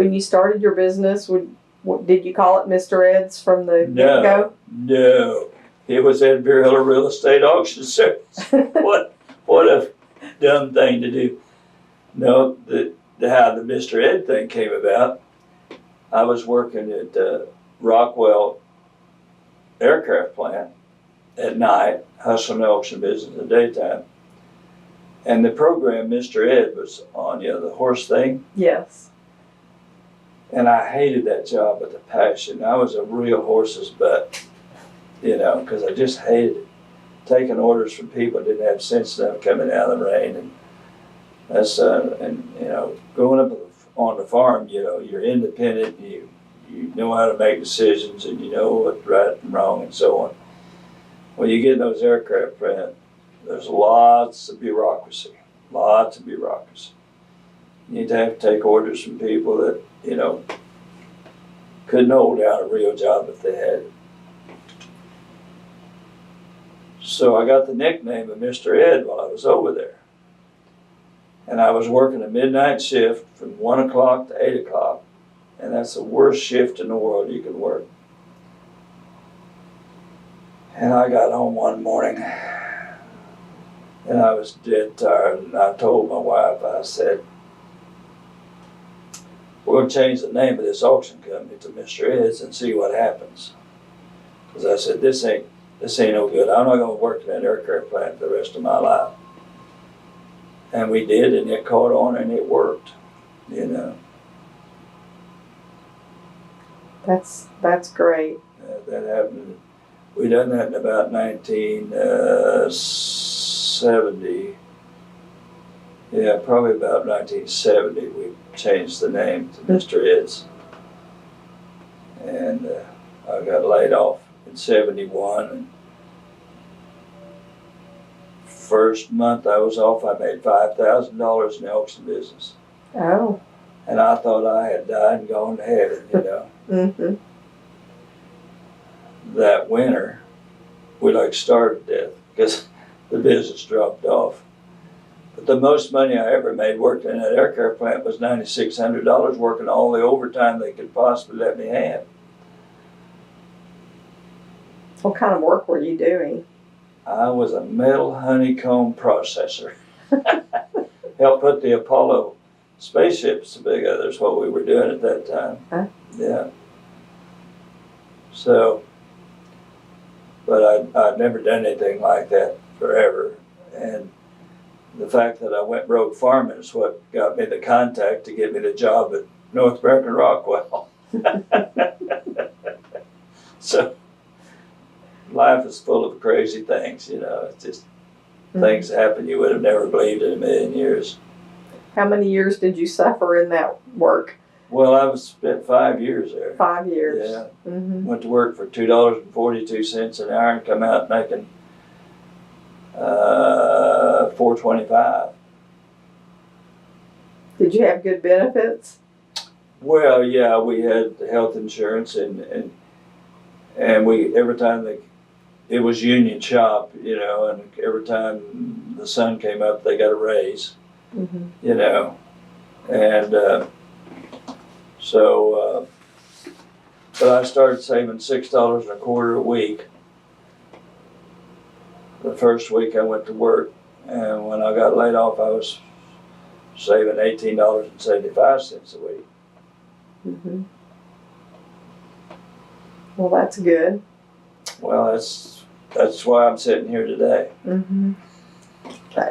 when you started your business, did you call it Mr. Ed's from the get-go? No. It was at Vierheller Real Estate Auction Service. What a dumb thing to do. No, how the Mr. Ed thing came about, I was working at Rockwell Aircraft plant at night, hustling the auction business in the daytime. And the program Mr. Ed was on, the horse thing. Yes. And I hated that job with a passion. I was a real horse's butt, because I just hated it. Taking orders from people that didn't have sense enough coming out of the rain. And that's, growing up on the farm, you're independent, you know how to make decisions, and you know what's right and wrong and so on. When you get in those aircraft plant, there's lots of bureaucracy. You need to have to take orders from people that, couldn't hold down a real job if they had it. So I got the nickname of Mr. Ed while I was over there. And I was working a midnight shift from 1 o'clock to 8 o'clock. And that's the worst shift in the world you could work. And I got home one morning and I was dead tired. And I told my wife, I said, we're going to change the name of this auction company to Mr. Ed's and see what happens. Because I said, this ain't no good. I'm not going to work in that aircraft plant for the rest of my life. And we did, and it caught on, and it worked, That's great. That happened. We done that in about 1970. Yeah, probably about 1970. We changed the name to Mr. Ed's, and I got laid off in '71. And first month I was off, I made $5,000 in the auction business. Oh. And I thought I had died and gone to heaven, Mm-hmm. That winter, we starved to death because the business dropped off. But the most money I ever made working in that aircraft plant was $9,600, working all the overtime they could possibly let me have. What kind of work were you doing? I was a metal honeycomb processor. Helped put the Apollo spaceships together is what we were doing at that time. Huh? Yeah. So, but I'd never done anything like that forever. And the fact that I went rogue farming is what got me the contact to get me the job at North American Rockwell. So, life is full of crazy things, It's just things happen you would have never believed in a million years. How many years did you suffer in that work? Well, I spent 5 years there. 5 years. Yeah. Mm-hmm. Went to work for $2.42 an hour and come out making $4.25. Did you have good benefits? Well, yeah, we had health insurance and we every time it was union shop, and every time the sun came up, they got a raise, mm-hmm. and so, but I started saving $6.25 a week. The first week I went to work, and when I got laid off, I was saving $18.75 a week. Mm-hmm. Well, that's good. Well, that's why I'm sitting here today. Mm-hmm.